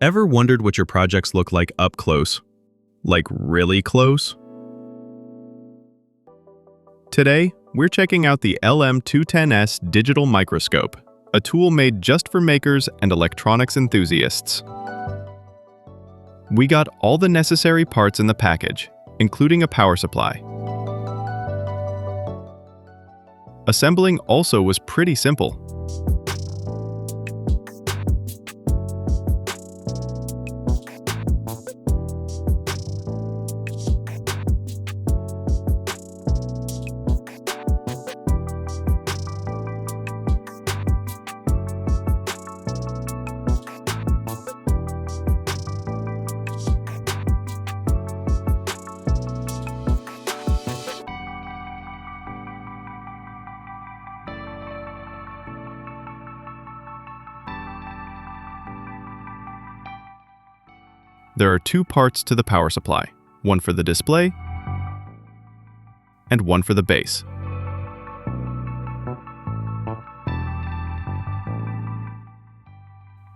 Ever wondered what your projects look like up close? Like really close? Today, we're checking out the LM210S Digital Microscope, a tool made just for makers and electronics enthusiasts. We got all the necessary parts in the package, including a power supply. Assembling also was pretty simple. There are two parts to the power supply, one for the display and one for the base.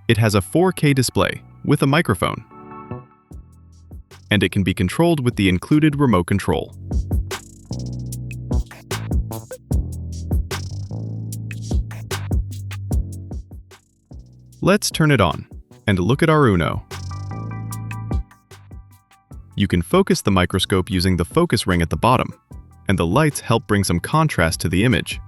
It has a 4K display with a microphone, and it can be controlled with the included remote control. Let's turn it on and look at our Uno. You can focus the microscope using the focus ring at the bottom, and the lights help bring some contrast to the image.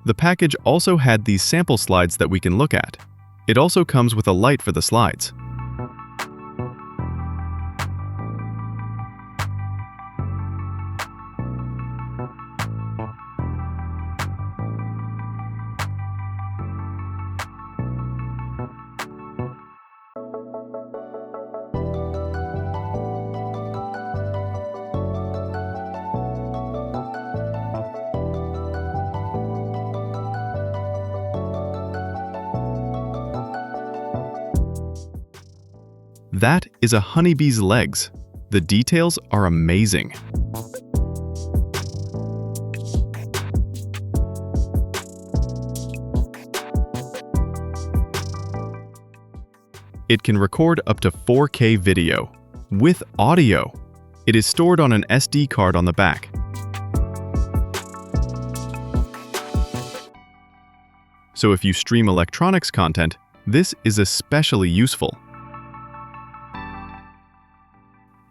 The package also had these sample slides that we can look at. It also comes with a light for the slides. That is a honeybee's legs. The details are amazing. It can record up to 4K video with audio. It is stored on an SD card on the back. So if you stream electronics content, this is especially useful.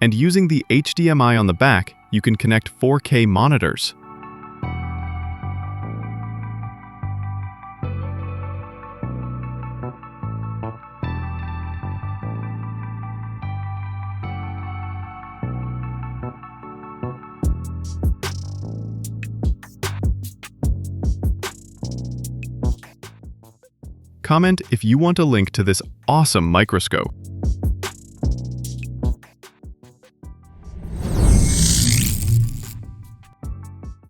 And using the HDMI on the back, you can connect 4K monitors. Comment if you want a link to this awesome microscope.